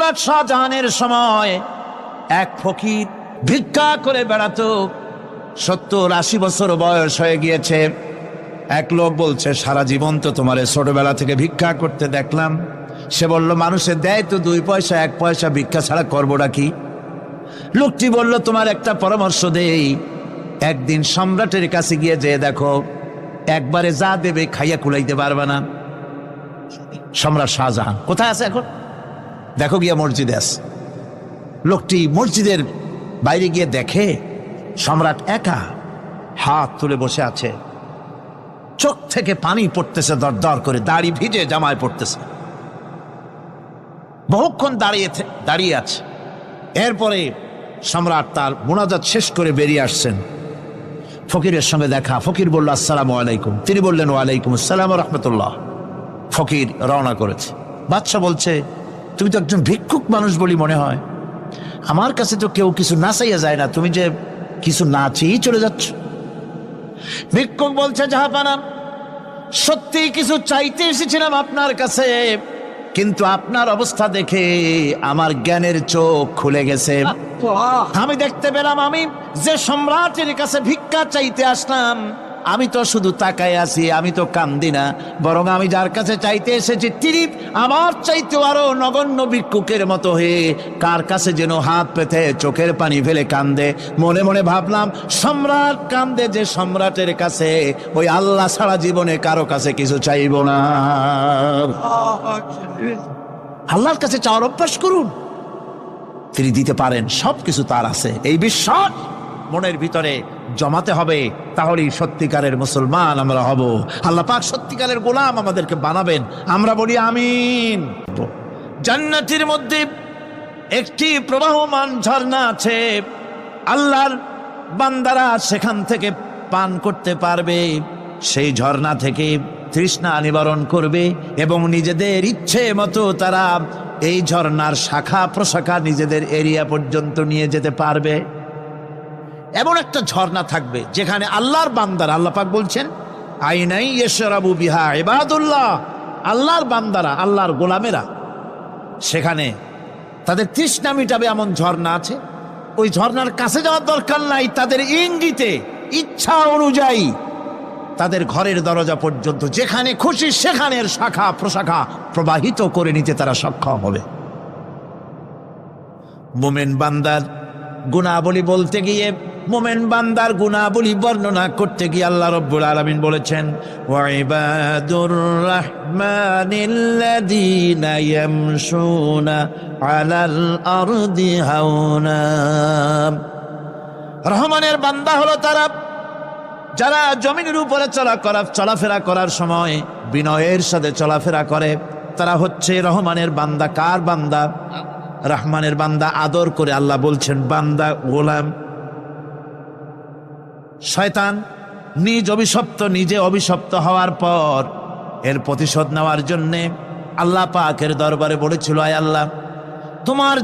সম্রাট শাহজাহানের সময় এক ফকির ভিক্ষা করে বেড়াতো। 70-80 বছর বয়স হয়ে গিয়েছে। এক লোক বলছে, সারা জীবন তো তোমার ছোটবেলা থেকে ভিক্ষা করতে দেখলাম। সে বলল, মানুষে দেয় তো 2 পয়সা 1 পয়সা, ভিক্ষা ছাড়া করবোটা কি? লোকটি বলল, তোমার একটা পরামর্শ দেই, একদিন সম্রাটের কাছে গিয়ে যে দেখো, একবারে যা দেবে খাইয়া কুলাইতে পারবে না। সম্রাট শাহজাহান কোথায় আছে এখন? দেখো গিয়া মসজিদে আছে। লোকটি মসজিদের বাইরে গিয়ে দেখে সম্রাট একা হাত তুলে বসে আছে, চোখ থেকে পানি পড়তেছে দর দর করে, দাড়ি ভিজে জামায় পড়তেছে, বহুক্ষণ দাঁড়িয়ে আছে। এরপরে সম্রাট তার মুনাজাত শেষ করে বেরিয়ে আসছেন। ফকিরের সঙ্গে দেখা। ফকির বলল, আসসালামু আলাইকুম। তিনি বললেন, ওয়ালাইকুম আসসালাম ওয়া রাহমাতুল্লাহ। ফকির রওনা করেছে। বাদশা বলছে, তুমি তো একজন ভিক্ষুক মানুষ বলি মনে হয়, আমার কাছে তো কেউ কিছু না চাইয়া যায় না, তুমি যে কিছু না চেয়েই চলে যাচ্ছ। ভিক্ষুক বলছে, জাহাপানা, সত্যি কিছু চাইতে এসেছিলাম আপনার কাছে, কিন্তু আপনার অবস্থা দেখে আমার জ্ঞানের চোখ খুলে গেছে। আমি দেখতে পেলাম আমি যে সম্রাটের কাছে ভিক্ষা চাইতে আসলাম, আমি তো শুধু তাকায় আছি, আমি তো কান্দি না, বরং আমি যার কাছে চাইতে এসেছি তিনি আমার চাইতে আরো নগণ্য ভিক্ষুকের মতো হয়ে কার কাছে যেন হাত পেতে চোখের পানি ফেলে কান্দে। মনে মনে ভাবলাম, সম্রাট কান্দে যে সম্রাটের কাছে, ওই আল্লাহ ছাড়া জীবনে কারো কাছে কিছু চাইব না। আল্লাহর কাছে চাওয়ার অভ্যাস করুন, তিনি দিতে পারেন, সবকিছু তার আছে। এই বিশ্বাস মনের ভিতরে জমাতে হবে, তাহলেই সত্যিকারের মুসলমান আমরা হব। আল্লাহ পাক সত্যিকারের গোলাম আমাদেরকে বানাবেন। আমরা বলি আমিন। জান্নাতের মধ্যে একটি প্রবাহমান ঝর্ণা আছে, আল্লাহর বান্দারা সেখান থেকে পান করতে পারবে। সেই ঝর্ণা থেকে তৃষ্ণা নিবারণ করবে এবং নিজেদের ইচ্ছে মতো তারা এই ঝর্ণার শাখা প্রশাখা নিজেদের এরিয়া পর্যন্ত নিয়ে যেতে পারবে। এমন একটা ঝর্ণা থাকবে যেখানে আল্লাহর বান্দারা, আল্লাহ পাক বলছেন, আইনাই ইয়াশরাবু বিহা ইবাদুল্লাহ, আল্লাহর বান্দারা, আল্লাহর গোলামেরা, সেখানে তাদের তৃষ্ণা মিটাবে এমন ঝর্ণা আছে। ওই ঝর্ণার কাছে যাওয়ার দরকার নাই, তাদের ইঙ্গিতে ইচ্ছা অনুযায়ী তাদের ঘরের দরজা পর্যন্ত যেখানে খুশি সেখানের শাখা প্রশাখা প্রবাহিত করে নিতে তারা সক্ষম হবে। মুমিন বান্দার গুনাহবলী বলতে গিয়ে, মুমিন বান্দার গুনাহবলী বর্ণনা করতে গিয়ে আল্লাহ রাব্বুল আলামিন বলেছেন, ওয়া ইবাদুর রাহমানিল্লাযীনা ইয়ামশুনা আলাল আরদি হাওনা। রহমানের বান্দা হলো তারা যারা জমিনের উপরে চলাফেরা করার সময় বিনয়ের সাথে চলাফেরা করে, তারা হচ্ছে রহমানের বান্দা। কার বান্দা? রহমানের বান্দা। আদর করে আল্লাহ বলছেন বান্দা, গোলাম। শয়তান নিজে অভিশপ্ত হওয়ার পর এর প্রতিশোধ নেওয়ার জন্যে আল্লাহ পাকের দরবারে বলেছিল, আয় আল্লাহ, তোমার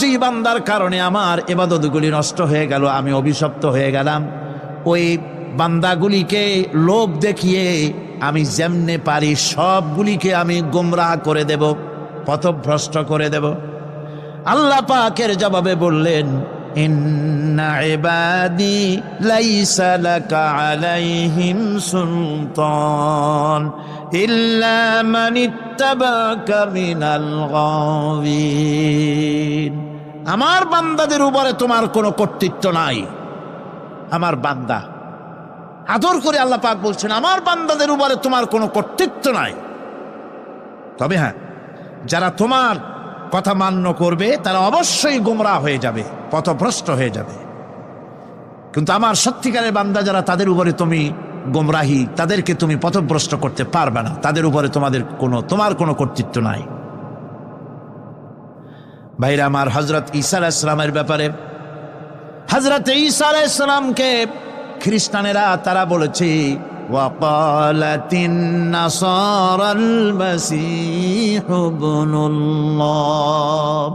যেই বান্দার কারণে আমার ইবাদতগুলি নষ্ট হয়ে গেল, আমি অভিশপ্ত হয়ে গেলাম, ওই বান্দাগুলিকে লোভ দেখিয়ে আমি যেমনে পারি সবগুলিকে আমি গোমরাহ করে দেব, পথভ্রষ্ট করে দেব। আল্লাহ পাকের জবাবে বললেন, ইন্না ইবাদি লাইসা লাকা আলাইহিম সুলতান ইল্লা মান ইত্তাবাকা মিনাল গাওয়িন। আমার বান্দাদের উপরে তোমার কোনো কর্তৃত্ব নাই। আমার বান্দা, আদর করে আল্লাহ পাক বলছেন, আমার বান্দাদের উপরে তোমার কোনো কর্তৃত্ব নাই। তবে হ্যাঁ, যারা তোমার কথা মান্য করবে তারা অবশ্যই গোমরাহ হয়ে যাবে, পথভ্রষ্ট হয়ে যাবে। কিন্তু আমার সত্যিকারের বান্দা যারা, তাদের উপরে তুমি গোমরাহি, তাদেরকে তুমি পথভ্রষ্ট করতে পারবে না, তাদের উপরে তোমার কোনো কর্তৃত্ব নাই। ভাইরা আমার, হযরত ঈসা আলাইহিস সালামের ব্যাপারে, হযরত ঈসা আলাইহিস সালামকে খ্রিস্টানেরা তারা বলেছে, ওয়াকালাতিন নাসারাল মাসীহু ইবনুল্লাহ।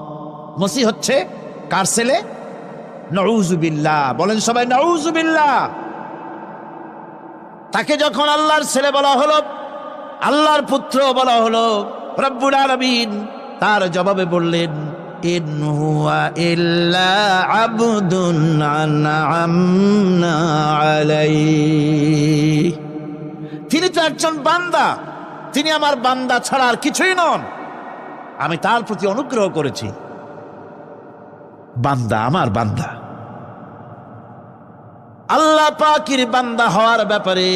মসিহ হচ্ছে কার ছেলে? নাউযুবিল্লাহ। বলেন সবাই নাউযুবিল্লাহ। তাকে যখন আল্লাহর ছেলে বলা হলো, আল্লাহর পুত্র বলা হলো, রব্বুল আলামিন তার জবাবে বললেন, ইন হুয়া ইল্লা আবদুন আনআমনা আলাইহি, তিনি তো একজন বান্দা, তিনি আমার বান্দা ছাড়া আর কিছুই নন, আমি তার প্রতি অনুগ্রহ করেছি। বান্দা, আমার বান্দা। আল্লাহ পাকের বান্দা হওয়ার ব্যাপারে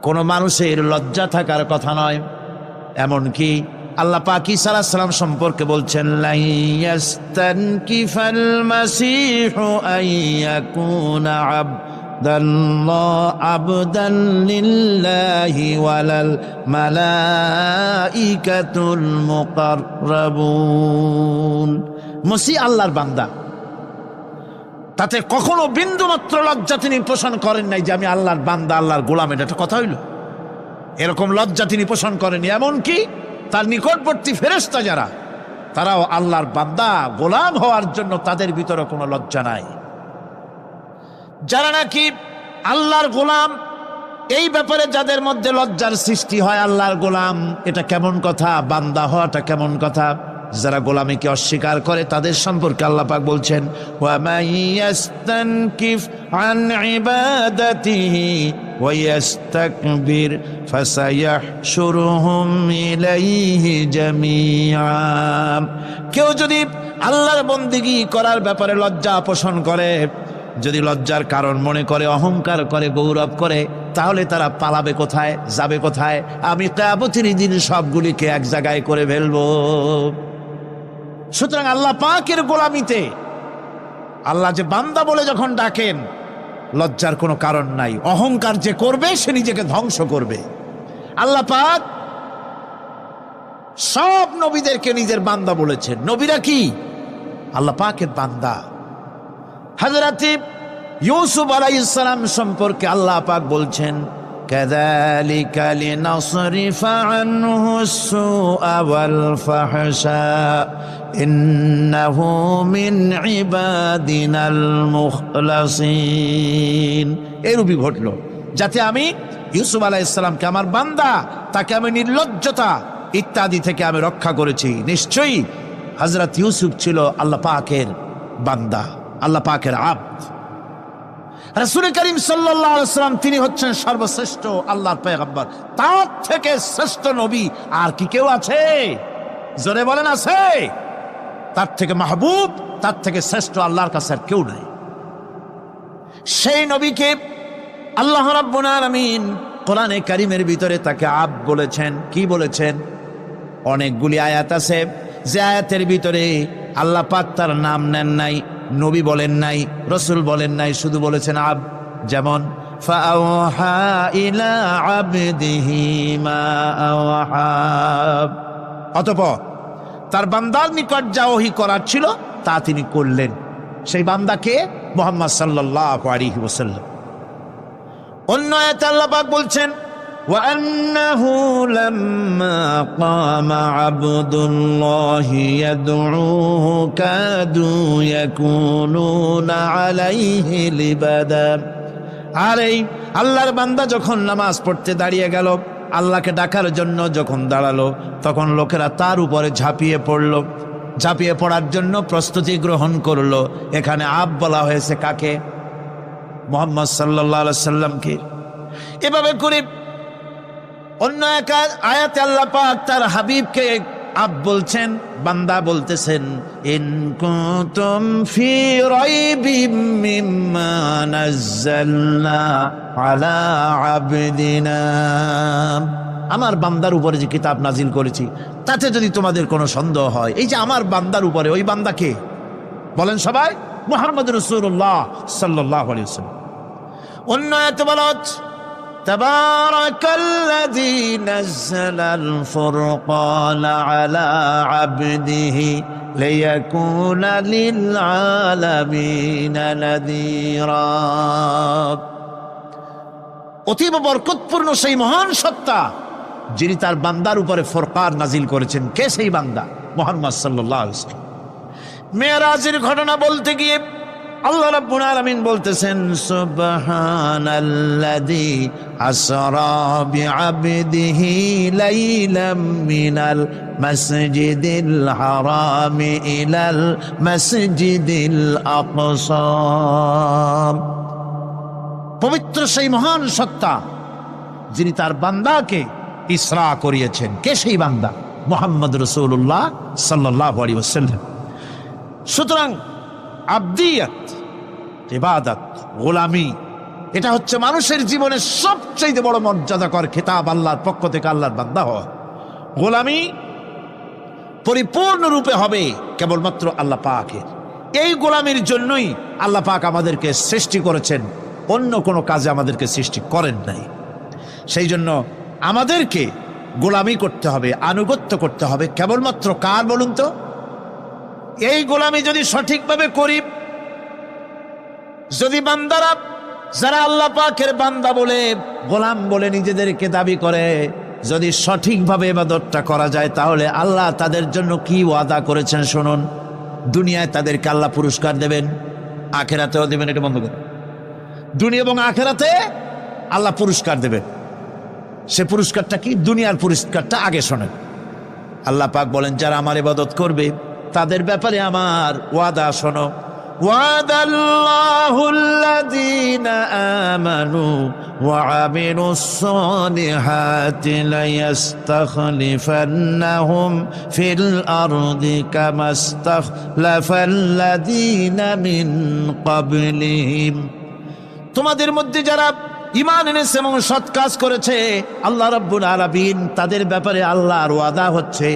কোন মানুষের লজ্জা থাকার কথা নয়। এমনকি আল্লাহ পাক ঈসা আলাইহিস সালাম সম্পর্কে বলছেন, লা ইয়াস্তানকিফাল মাসীহু আইয়াকুনা আবদান লিল্লাহি ওয়ালাল মালাইকাতুল মুকাররাবুন। মসিহ আল্লাহর বান্দা, তাতে কখনো বিন্দু মাত্র লজ্জা তিনি পোষণ করেন নাই যে আমি আল্লাহর বান্দা, আল্লাহর গোলাম। এটা একটা কথা হইল? এরকম লজ্জা তিনি পোষণ করেনি। এমনকি তার নিকটবর্তী ফেরেশতা যারা, তারাও আল্লাহর বান্দা গোলাম হওয়ার জন্য তাদের ভিতরে কোনো লজ্জা নাই। যারা নাকি আল্লাহর গোলাম, এই ব্যাপারে যাদের মধ্যে লজ্জার সৃষ্টি হয়, আল্লাহর গোলাম এটা কেমন কথা, বান্দা হওয়াটা কেমন কথা, যারা গোলামীকে অস্বীকার করে তাদের সম্পর্কে আল্লাহ পাক বলছেন, ওয়া মাইয়াস্তানকিফ আন ইবাদাতিহি ওয়া ইস্তাকবির ফাসায়াহশুরুহুম ইলাইহি জামিআ। কেউ যদি আল্লাহর বন্দেগী করার ব্যাপারে লজ্জা পোষণ করে, যদি লজ্জার কারণ মনে করে, অহংকার করে, গৌরব করে, তাহলে তারা পালাবে কোথায়, যাবে কোথায়? আমি কিয়ামতের দিন সবগুলিকে এক জায়গায় করে ফেলবো। সুতরাং আল্লাহ পাকের গোলামিতে আল্লাহ যে বান্দা বলে যখন ডাকেন, লজ্জার কোনো কারণ নাই। অহংকার যে করবে সে নিজেকে ধ্বংস করবে। আল্লাহ পাক সব নবীদেরকে নিজের বান্দা বলেছেন। নবীরা কি আল্লাহ পাকের বান্দা। হযরত ইউসুফ আলাইহিস সালাম সম্পর্কে আল্লাহ পাক বলছেন, কাযালিকা লিনাসরিফা আনহু আস-সুআ ওয়াল ফাহশা ইন্নাহু মিন ইবাদিনাল মুখলাসিন। এরূপই ঘটল যাতে আমি ইউসুফ আলাইহিস সালামকে, আমার বান্দা, তাকে আমি নির্লজ্জতা ইত্যাদি থেকে আমি রক্ষা করেছি। নিশ্চয়ই হযরত ইউসুফ ছিল আল্লাহ পাকের বান্দা, আল্লাহ পাকের আব্দ। রাসূল করিম সাল্লাল্লাহু আলাইহি ওয়াসাল্লাম তিনি হচ্ছেন সর্বশ্রেষ্ঠ আল্লাহর পয়গম্বর। তার থেকে শ্রেষ্ঠ নবী আর কি কেউ আছে? জোরে বলেন, আছে? তার থেকে মাহবুব, তার থেকে শ্রেষ্ঠ আল্লাহর কাছে আর কেউ নাই। সেই নবীকে আল্লাহ রাব্বুল আলামিন কোরআনে কারীমের ভিতরে তাকে আব্দ বলেছেন। কি বলেছেন? অনেকগুলি আয়াত আছে যে আয়াতের ভিতরে আল্লাহ পাক তার নাম নেন নাই, নবী বলেন নাই, রসুল বলেন নাই, শুধু বলেছেন আব্দ। যেমন ফাআওহা ইলা আবদিহি মা আওহা। অতঃপর তার বান্দার নিকট যা ওহী করার ছিল তা তিনি করলেন। সেই বান্দাকে মুহাম্মদ সাল্লাল্লাহু আলাইহি ওয়াসাল্লাম। অন্য আয়াতে আল্লাহ পাক বলছেন, وأنه لما قام عبد الله يدعوه كادوا يكونون عليه لبدا। আর এই আল্লাহর বান্দা যখন নামাজ পড়তে দাঁড়িয়ে গেল, আল্লাহকে ডাকার জন্য যখন দাঁড়ালো, তখন লোকেরা তার উপরে ঝাঁপিয়ে পড়ল। ঝাঁপিয়ে পড়ার জন্য প্রস্তুতি গ্রহণ করলো। এখানে আব্দ বলা হয়েছে কাকে? মুহাম্মদ সাল্লাল্লাহু আলাইহি সাল্লামকে। এভাবে করে অন্য এক আয়াতে আল্লাহ পাক তার হাবিবকে আব্দ বলছেন, বান্দা বলতেছেন, ইন কুনতুম ফি রাইবিম মিম্মা নাযালনা আলা আবদিনা। আমার বান্দার উপরে যে কিতাব নাজিল করেছি তাতে যদি তোমাদের কোনো সন্দেহ হয়, এই যে আমার বান্দার উপরে, ওই বান্দাকে বলেন সবাই, মুহাম্মদ রাসূলুল্লাহ সাল্লাল্লাহু আলাইহি ওয়াসাল্লাম। অন্য আয়াতে বলা হচ্ছে, তাবারাকাল্লাযী নাযালাল ফুরকানা আলা আবদিহি লিয়াকুনা লিল আলামিনা নাযীরা। অতীব বরকতপূর্ণ সেই মহান সত্তা যিনি তার বান্দার উপরে ফুরকান নাজিল করেছেন। কে সেই বান্দা? মুহাম্মদ সাল্লাল্লাহু আলাইহি ওয়াসাল্লাম। মেরাজের ঘটনা বলতে গিয়ে আল্লাহ রাব্বুল আলামিন বলতেছেন সুবহানাল্লাযী আসরা বিআবদিহি লাইলাম মিনাল মাসজিদিল হারামি ইলাল মাসজিদিল আকসা। পবিত্র সেই মহান সত্তা যিনি তার বান্দাকে ইসরা করিয়েছেন। কে সেই বান্দা? মুহাম্মদ রাসূলুল্লাহ সাল্লাল্লাহু আলাইহি ওয়াসাল্লাম। সুতরাং আবদিয়াত, ইবাদত, গোলামি, এটা হচ্ছে মানুষের জীবনের সবচেয়ে বড় মর্যাদাকর খেতাব আল্লাহর পক্ষ থেকে আল্লাহর বান্দা হওয়া। গোলামি পরিপূর্ণরূপে হবে কেবলমাত্র আল্লাহ পাকের। এই গোলামির জন্যই আল্লাহ পাক আমাদেরকে সৃষ্টি করেছেন, অন্য কোনো কাজে আমাদেরকে সৃষ্টি করেন নাই। সেই জন্য আমাদেরকে গোলামি করতে হবে, আনুগত্য করতে হবে কেবলমাত্র কার বলুন তো? এই গোলামি যদি সঠিকভাবে করি, যদি বান্দারা যারা আল্লাহ পাকের বান্দা বলে গোলাম বলে নিজেদেরকে দাবি করে, যদি সঠিকভাবে ইবাদতটা করা যায়, তাহলে আল্লাহ তাদের জন্য কি ওয়াদা করেছেন শুনুন। দুনিয়ায় তাদেরকে আল্লাহ পুরস্কার দেবেন, আখেরাতেও দেবেন। এটা বন্ধ করে, দুনিয়া এবং আখেরাতে আল্লাহ পুরস্কার দেবেন। সে পুরস্কারটা কি? দুনিয়ার পুরস্কারটা আগে শোনেন। আল্লাহ পাক বলেন যারা আমার ইবাদত করবে তাদের ব্যাপারে আমার ওয়াদা শোনো। ওয়াদাল্লাহুল্লাযীনা আমানু ওয়া আমিলুস সালিহাতি লায়াস্তাখলিফান্নাহুম ফিল আরদি কামাস্তাখলাফাল্লাযীনা মিন ক্বাবলিহিম। তোমাদের মধ্যে যারা ঈমান এনেছে এবং সৎ কাজ করেছে, আল্লাহ রাব্বুল আলামিন তাদের ব্যাপারে আল্লাহর ওয়াদা হচ্ছে,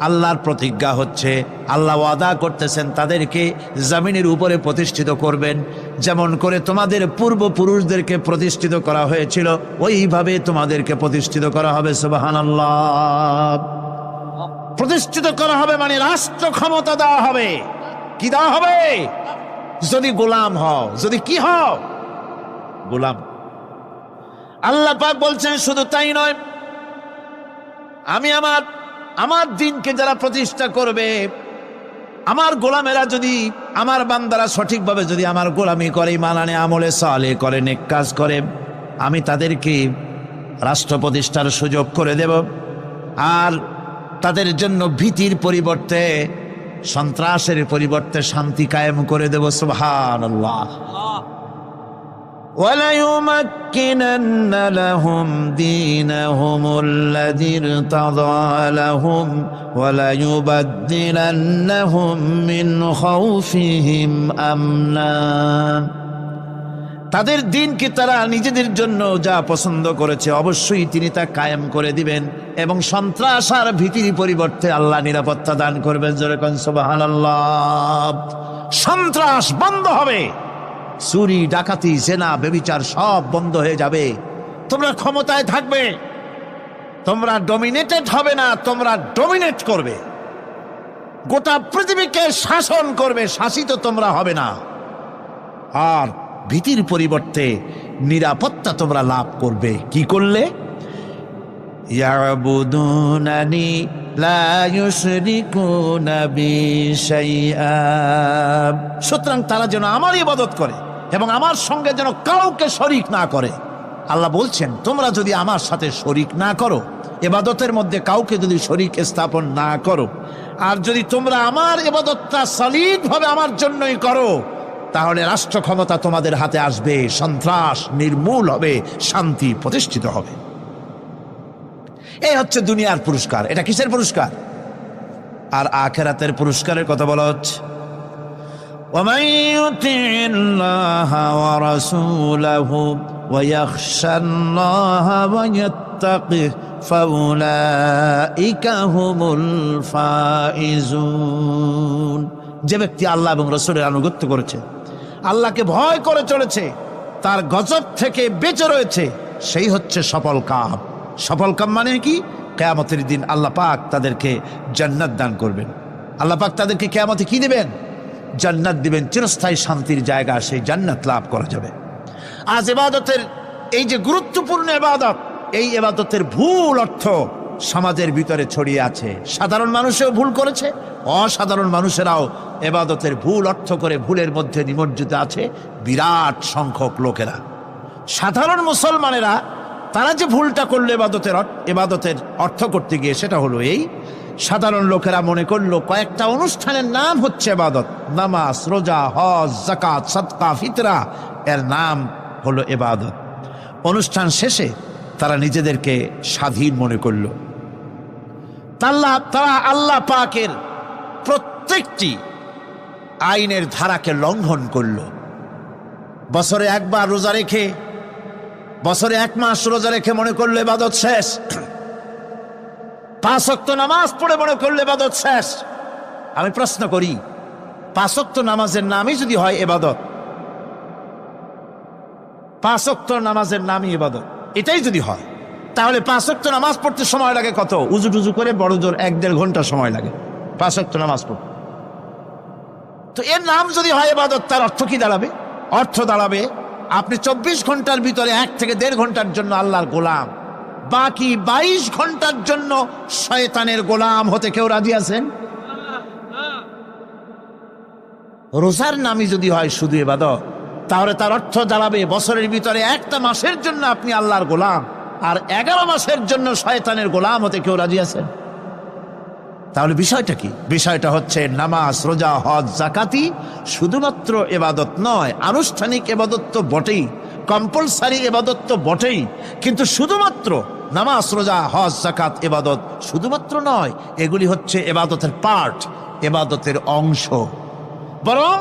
আল্লাহর প্রতিজ্ঞা হচ্ছে, আল্লাহ ওয়াদা করতেছেন তাদেরকে জমিনের উপরে প্রতিষ্ঠিত করবেন। যেমন করে তোমাদের পূর্বপুরুষদেরকে প্রতিষ্ঠিত করা হয়েছিল, ওইভাবে তোমাদেরকে প্রতিষ্ঠিত করা হবে। সুবহানাল্লাহ। প্রতিষ্ঠিত করা হবে মানে রাষ্ট্র ক্ষমতা দেওয়া হবে। কি দেওয়া হবে? যদি গোলাম হও, যদি কি হও? গোলাম। আল্লাহ পাক বলছেন শুধু তাই নয়, আমি আমার দিনকে যারা প্রতিষ্ঠা করবে, আমার গোলামেরা যদি, আমার বান্দারা সঠিকভাবে যদি আমার গোলামি করে, ঈমান আনে, আমলে সালেহ করে, নেক কাজ করে, আমি তাদেরকে রাষ্ট্র প্রতিষ্ঠার সুযোগ করে দেব। আর তাদের জন্য ভীতির পরিবর্তে, সন্ত্রাসের পরিবর্তে শান্তি কায়েম করে দেব। সুবহানাল্লাহ। وَلَيُمَكِّنَنَّ لَهُمْ دِينَهُمُ الَّذِي ارْتَضَىٰ لَهُمْ وَلَيُبَدِّلَنَّهُم مِّنْ خَوْفِهِمْ أَمْنًا। তাদের দিনকে তারা নিজেদের জন্য যা পছন্দ করেছে অবশ্যই তিনি তা কায়েম করে দিবেন, এবং সন্ত্রাস আর ভীতির পরিবর্তে আল্লাহ নিরাপত্তা দান করবেন। যেরকম সুবহানাল্লাহ। সন্ত্রাস বন্ধ হবে, চুরি, ডাকাতি, জেনা, ব্যভিচার সব বন্ধ হয়ে যাবে। তোমরা ক্ষমতায় থাকবে, তোমরা ডমিনেটেড হবে না, তোমরা ডমিনেট করবে। গোটা পৃথিবীকে শাসন করবে, শাসিত তোমরা হবে না। আর ভীতির পরিবর্তে নিরাপত্তা তোমরা লাভ করবে। কি করলে? ইয়াবুদুনানি লা ইউশরিকুনা বি শাইআ। সুতরাং তারা যেন আমার ইবাদত করে এবং আমার সঙ্গে যেন কাউকে শরীক না করে। আল্লাহ বলছেন তোমরা যদি আমার সাথে শরীক না করো, ইবাদতের মধ্যে কাউকে যদি শরীক স্থাপন না করো, আর যদি তোমরা আমার ইবাদতটা সলিডভাবে আমার জন্যই করো, তাহলে রাষ্ট্র ক্ষমতা তোমাদের হাতে আসবে, সন্ত্রাস নির্মূল হবে, শান্তি প্রতিষ্ঠিত হবে। এই হচ্ছে দুনিয়ার পুরস্কার। এটা কিসের পুরস্কার? আর আখিরাতের পুরস্কারের কথা বলা হচ্ছে। وَمَن يُطِعِ اللَّهَ وَرَسُولَهُ وَيَخْشَ اللَّهَ وَيَتَّقِهِ فَأُولَئِكَ هُمُ الْفَائِزُونَ। যে ব্যক্তি আল্লাহ এবং রাসূলের আনুগত্য করেছে, আল্লাহকে ভয় করে চলেছে, তার গজব থেকে বেঁচে রয়েছে, সেই হচ্ছে সফল কাম। সফল কাম মানে কি? কিয়ামতের দিন আল্লাহ পাক তাদেরকে জান্নাত দান করবেন। আল্লাহ পাক তাদেরকে কিয়ামতে কি দিবেন? জান্নাত দিবেন, চিরস্থায়ী শান্তির জায়গা, সেই জান্নাত লাভ করা যাবে। আজ ইবাদতের এই যে গুরুত্বপূর্ণ ইবাদত, এই ইবাদতের ভুল অর্থ সমাজের ভিতরে ছড়িয়ে আছে। সাধারণ মানুষেও ভুল করেছে, অসাধারণ মানুষেরাও ইবাদতের ভুল অর্থ করে ভুলের মধ্যে নিমজ্জিত আছে বিরাট সংখ্যক লোকেরা। সাধারণ মুসলমানেরা তারা যে ভুলটা করলো ইবাদতের অর্থ করতে গিয়ে, সেটা হলো এই, সাধারণ লোকেরা মনে করলো কয়েকটা অনুষ্ঠানের নাম হচ্ছে ইবাদত, নামাজ, রোজা, হজ, যাকাত, সাদকা, ফিতরা, এর নাম হলো ইবাদত। অনুষ্ঠান শেষে তারা নিজেদেরকে স্বাধীন মনে করল। তারা আল্লাহ পাকের প্রত্যেকটি আইনের ধারাকে লঙ্ঘন করল। বছরে একবার রোজা রেখে, বছরে 1 মাস রোজা রেখে মনে করলো ইবাদত শেষ। 5 ওয়াক্ত নামাজ পড়ে মনে করলো ইবাদত শেষ। আমি প্রশ্ন করি, 5 ওয়াক্ত নামাজের নামই যদি হয় ইবাদত, 5 ওয়াক্ত নামাজের নামই ইবাদত, এটাই যদি হয়, তাহলে 5 ওয়াক্ত নামাজ পড়তে সময় লাগে কত? উজু টুজু করে বড় জোর 1-1.5 ঘন্টা সময় লাগে 5 ওয়াক্ত নামাজ পড়তে। তো এর নাম যদি হয় ইবাদত, তার অর্থ কি দাঁড়াবে? অর্থ দাঁড়াবে আপনি 24 ঘন্টার ভিতরে 1 থেকে 1.5 ঘন্টার জন্য আল্লাহর গোলাম, বাকি 22 ঘন্টার জন্য শয়তানের গোলাম হতে কেউ রাজি আছেন? রোজার নামই যদি হয় শুধু ইবাদত, তাহলে তার অর্থ দাঁড়াবে বছরের ভিতরে 1টা মাসের জন্য আপনি আল্লাহর গোলাম, আর 11 মাসের জন্য শয়তানের গোলাম হতে কেউ রাজি আছেন? তাহলে বিষয়টা কি? বিষয়টা হচ্ছে নামাজ, রোজা, হজ, যাকাতি শুধুমাত্র ইবাদত নয়, আনুষ্ঠানিক ইবাদত তো বটেই, কম্পালসারি ইবাদত তো বটেই, কিন্তু শুধুমাত্র নামাজ, রোজা, হজ, যাকাত ইবাদত শুধুমাত্র নয়, এগুলি হচ্ছে ইবাদতের পার্ট, ইবাদতের অংশ। বরং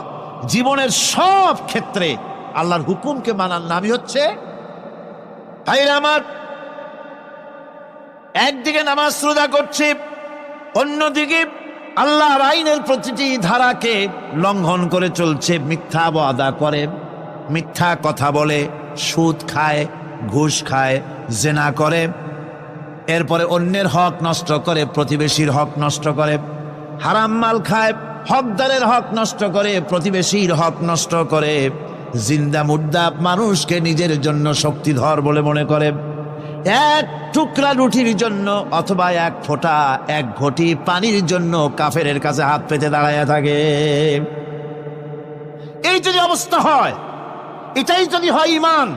জীবনের সব ক্ষেত্রে আল্লাহর হুকুমকে মানার নামই হচ্ছে, ভাইরা আমার, একদিকে নামাজ রোজা করছে, অন্যদিকে আল্লাহর আইনের প্রতিটি ধারাকে লঙ্ঘন করে চলছে, মিথ্যা ওয়াদা করে, মিথ্যা কথা বলে, সুদ খায়, ঘুষ খায়, জেনা করে, এরপরে অন্যের হক নষ্ট করে, প্রতিবেশীর হক নষ্ট করে, হারাম মাল খায়, হকদারের হক নষ্ট করে, প্রতিবেশীর হক নষ্ট করে, জিন্দা মুর্দা মানুষকে নিজের জন্য শক্তিধর বলে মনে করে, 1 টুকরা রুটির জন্য অথবা 1 ফোঁটা 1 ঘটি পানির জন্য কাফেরের কাছে হাত পেতে দাঁড়ায় থাকে। এই যদি অবস্থা হয়, এটাই যদি হয় ঈমান,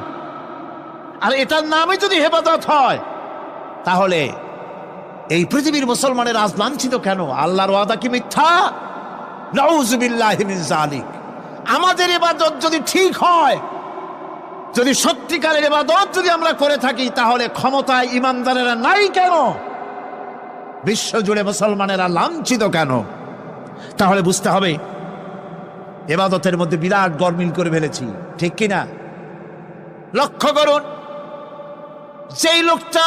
আর এটার নামই যদি ইবাদত হয়, তাহলে এই পৃথিবীর মুসলমানের আজ লাঞ্ছিত কেন? আল্লাহর ওয়াদা কি মিথ্যা? নাউযুবিল্লাহি মিন যালিক। আমাদের ইবাদত যদি ঠিক হয়, যদি সত্যিকারের ইবাদত যদি আমরা করে থাকি, তাহলে ক্ষমতায় ইমানদারেরা নাই কেন? বিশ্বজুড়ে মুসলমানেরা লাঞ্ছিত কেন? তাহলে বুঝতে হবে ইবাদতের মধ্যে বিরাট গরমিল করে ফেলেছি, ঠিক কিনা? লক্ষ্য করুন, যেই লোকটা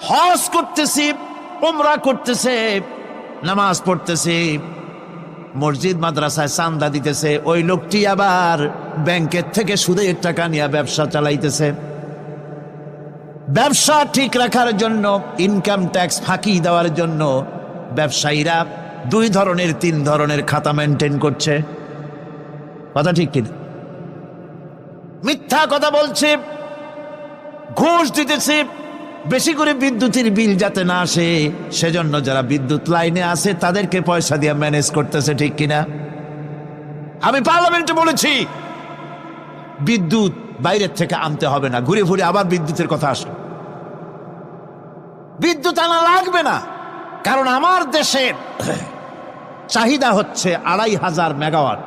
হজ করতেছে, উমরা করতেছে, নামাজ পড়তেছে, মসজিদ মাদ্রাসায় চান্দা দিতেছে, ওই লোকটি আবার ব্যাংকের থেকে সুদের টাকা নিয়ে ব্যবসা চালাইতেছে। ব্যবসা ঠিক রাখার জন্য, ইনকাম ট্যাক্স ফাঁকি দেওয়ার জন্য ব্যবসায়ীরা 2 ধরনের 3 ধরনের খাতা মেনটেন করছে। কথা ঠিক কিনা? মিথ্যা কথা বলছে, ঘুষ দিতেছে, বেশি করে বিদ্যুতের বিল যাতে না আসে সেজন্য যারা বিদ্যুৎ লাইনে আছে তাদেরকে পয়সা দিয়ে ম্যানেজ করতেছে, ঠিক কিনা? আমি পার্লামেন্টে বলেছি বিদ্যুৎ বাইরের থেকে আনতে হবে না, ঘুরে ঘুরে আবার বিদ্যুতের কথা আসলো। বিদ্যুৎ আনা লাগবে না, কারণ আমার দেশের চাহিদা হচ্ছে 2500 মেগাওয়াট,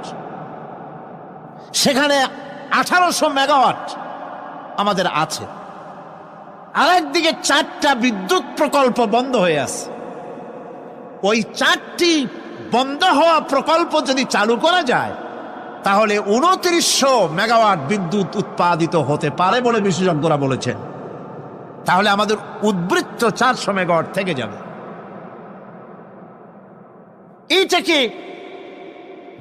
সেখানে 1800 মেগাওয়াট আমাদের আছে। আরেকদিকে 4টা বিদ্যুৎ প্রকল্প বন্ধ হয়ে আছে। ওই 4টি বন্ধ হওয়া প্রকল্প যদি চালু করা যায়, তাহলে 2900 মেগাওয়াট বিদ্যুৎ উৎপাদিত হতে পারে বলে বিশেষজ্ঞরা বলেছেন। তাহলে আমাদের উদ্বৃত্ত 400 মেগাওয়াট থেকে যাবে। এইটাকে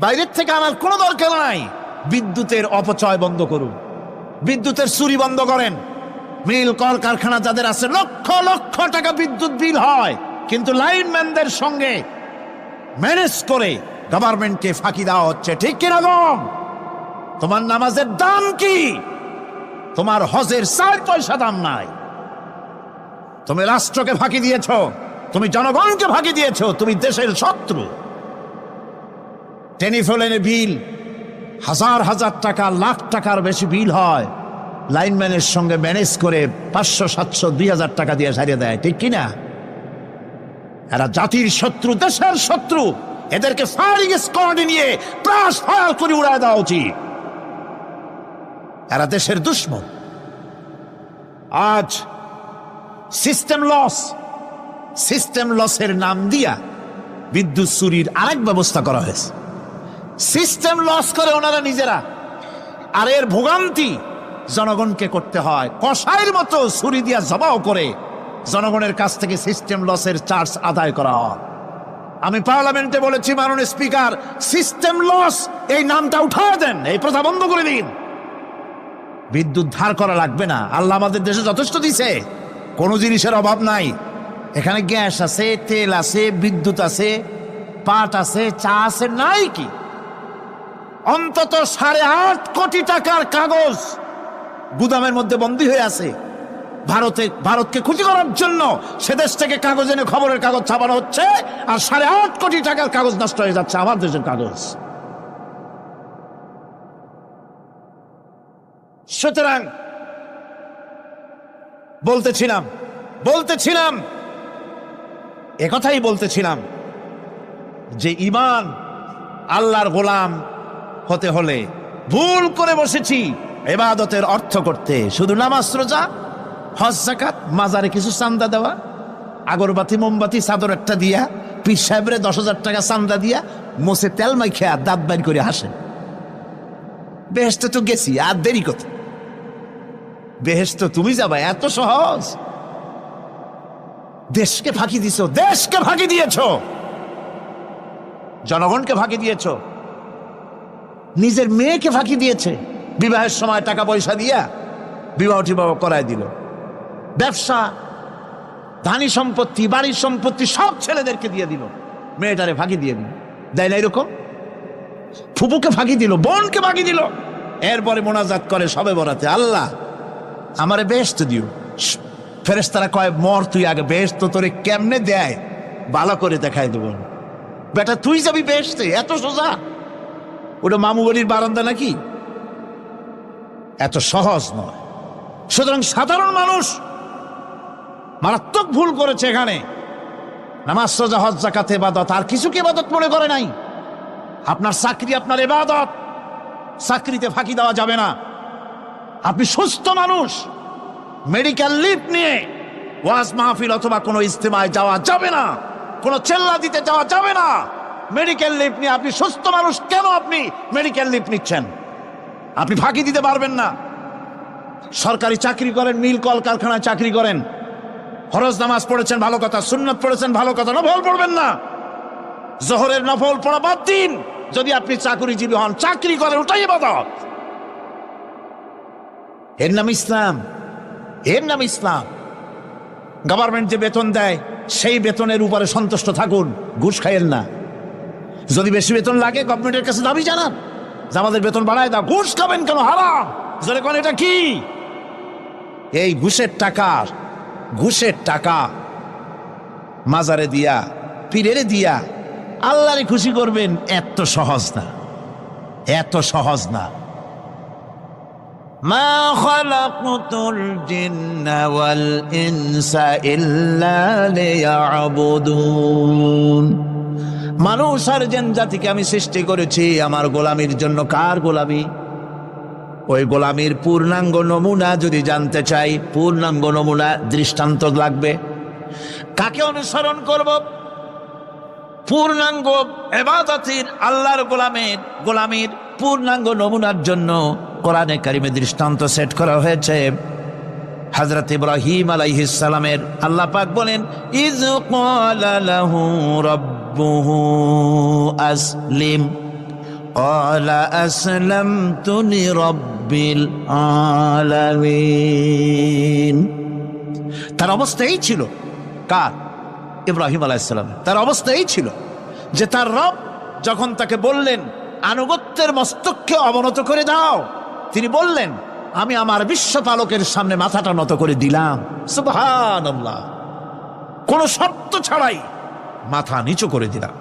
বাইরের থেকে আনার কোনো দরকার নাই। বিদ্যুতের অপচয় বন্ধ করুন, বিদ্যুতের চুরি বন্ধ করেন। মিল কল কারখানা যাদের আছে, লক্ষ লক্ষ টাকা বিদ্যুৎ বিল হয়, কিন্তু লাইনম্যানদের সঙ্গে ম্যানেজ করে গভর্নমেন্টকে ফাঁকি দেওয়া হচ্ছে, ঠিক কিরকম? তোমার নামাজের দাম কি? তোমার হজের 4 পয়সা দাম নাই। তুমি রাষ্ট্রকে ফাঁকি দিয়েছ, তুমি জনগণকে ফাঁকি দিয়েছ, তুমি দেশের শত্রু। টেলিফোনের বিল হাজার হাজার টাকা, লাখ টাকার বেশি বিল হয়, লাইনম্যানের সঙ্গে ম্যানেজ করে 500, 700, 2000 টাকা দিয়ে সারিয়ে দেয়, ঠিক কিনা? এরা জাতির শত্রু, দেশের শত্রু। এদেরকে ফায়ারিং স্কোয়াডে নিয়ে ক্রাশ ফায়ার করে উড়ায় দেওয়া উচিত। এরা দেশের দুশ্মন। আজ সিস্টেম লসের নাম দিয়া বিদ্যুৎ চুরির আরেক ব্যবস্থা করা হয়েছে। সিস্টেম লস করে ওনারা নিজেরা, আর এর ভোগান্তি জনগণকে করতে হয়। কসাইয়ের মতো ছুরি দিয়া জবাও করে জনগণের কাছ থেকে সিস্টেম লসের চার্জ আদায় করা হয়। আমি পার্লামেন্টে বলেছি, মাননীয় স্পিকার, সিস্টেম লস এই নামটা উঠায় দেন, এই প্রথা বন্ধ করে দিন। বিদ্যুৎ ধার করা লাগবে না, আল্লাহ আমাদের দেশে যথেষ্ট দিছে, কোনো জিনিসের অভাব নাই। এখানে গ্যাস আছে, তেল আছে, বিদ্যুৎ আছে, পাট আছে, চা আছে, নাই কি? অন্তত 8.5 কোটি টাকার কাগজ গুদামের মধ্যে বন্দী হয়ে আছে। ভারতকে ক্ষতি করার জন্য সে দেশ থেকে কাগজ এনে খবরের কাগজ ছাপানো হচ্ছে, আর 8.5 কোটি টাকার কাগজ নষ্ট হয়ে যাচ্ছে, আমার দেশের কাগজ। সুতরাং বলতেছিলাম একথাই বলতেছিলাম যে ইমান আল্লাহর গোলাম হতে হলে ভুল করে বসেছি ইবাদতের অর্থ করতে, শুধু নামাজ, রোজা, হজ, যাকাত, মাজারে কিছু চান্দা দেওয়া, আগরবাতি, মোমবাতি, চাদর একটা দিয়া, পীর সাহেবরে 10,000 টাকা চান্দা দিয়া, মোছে তেল মাইখা দাঁত বাইর করে হাসেন। বেহেশতে তো গেছি, আর দেরি কত? বেহেশত তুমি যাবা, এত সহজ? দেশকে ফাঁকি দিছ, দেশকে ফাঁকি দিয়েছ, জনগণকে ফাঁকি দিয়েছ, নিজের মেয়েকে ফাঁকি দিয়েছে। বিবাহের সময় টাকা পয়সা দিয়া বিবাহ টিবাহ করায় দিল। ব্যবসা, ধানি সম্পত্তি, বাড়ির সম্পত্তি সব ছেলেদেরকে দিয়ে দিল, মেয়েটারে ফাঁকি দিয়ে দিল। দেয় না এরকম? ফুপুকে ফাঁকি দিল, বোনকে ফাঁকি দিল। এরপরে মোনাজাত করে সবে বরাতে, আল্লাহ আমারে বেহেশত দিও। ফেরেশতারা কয়, মর তুই আগে, বেহেশত তোরে কেমনে দেয় ভালো করে দেখাই দেব। বেটা তুই যাবি বেহেশতে? এত সোজা? ওটা মামু বাড়ির বারান্দা নাকি? এত সহজ নয়। সুতরাং সাধারণ মানুষ মারাত্মক ভুল করেছে এখানে। নামাজ, রোজা, হজ, যাকাত ইবাদত, আর কিছু কি ইবাদত মনে করে নাই? আপনার চাকরি আপনার ইবাদত, চাকরিতে ফাঁকি দেওয়া যাবে না। আপনি সুস্থ মানুষ, মেডিকেল লিভ নিয়ে ওয়াজ মাহফিল অথবা কোনো ইজতেমায় যাওয়া যাবে না, কোনো চেল্লা দিতে যাওয়া যাবে না। মেডিকেল লিভ নিয়ে আপনি সুস্থ মানুষ, কেন আপনি মেডিকেল লিভ নিচ্ছেন? আপনি ফাঁকি দিতে পারবেন না। সরকারি চাকরি করেন, মিল কল কারখানায় চাকরি করেন, ফরজ নামাজ পড়েছেন ভালো কথা, সুন্নাত পড়েছেন ভালো কথা, নফল পড়বেন না। জোহরের নফল পড়া বাদ দিন। যদি আপনি চাকরিজীবী হন, চাকরি করেন, ওটাই ইবাদত। এর নাম ইসলাম, এর নাম ইসলাম। গভর্নমেন্ট যে বেতন দেয় সেই বেতনের উপরে সন্তুষ্ট থাকুন, ঘুষ খাইয়েন না। যদি বেশি বেতন লাগে গভর্নমেন্টের কাছে দাবি জানান যে আমাদের বেতন বাড়ায় দাও। ঘুষ খাবেন কেন? হারাম। জোরে কোন এটা কি? এই ঘুষের টাকা মাজারে দিয়া, পীরেরে দিয়া আল্লাহরে খুশি করবেন, এত সহজ না, এত সহজ না। মা খালাকতুল জিন্না ওয়াল ইনসা ইল্লা লিয়াবুদুন। মানুষ আর জিন জাতিকে আমি সৃষ্টি করেছি আমার গোলামির জন্য। কার গোলামি? ওই গোলামির পূর্ণাঙ্গ নমুনা যদি জানতে চাই, পূর্ণাঙ্গ নমুনা দৃষ্টান্ত লাগবে। কাকে অনুসরণ করব? পূর্ণাঙ্গ ইবাদতের আল্লাহর গোলামির পূর্ণাঙ্গ নমুনার জন্য কোরআনে কারিমে দৃষ্টান্ত সেট করা হয়েছে। হযরত ইব্রাহিম আলাইহিস সালামের আল্লাহ পাক বলেন, ইয ক্বালা লাহু রাব্বুহু আসলিম ক্বালা আসলামতু লিরাব্বিল আলামিন। তার অবস্থা এই ছিল। কার? ইব্রাহিম আলাইহিস সালাম। তার অবস্থা এই ছিল যে তার রব যখন তাকে বললেন আনুগত্যের মস্তককে অবনত করে দাও, তিনি বললেন আমি আমার বিশ্বপালকের সামনে মাথাটা নত করে দিলাম। সুবহানাল্লাহ, কোনো শর্ত ছাড়াই মাথা নিচু করে দিলাম।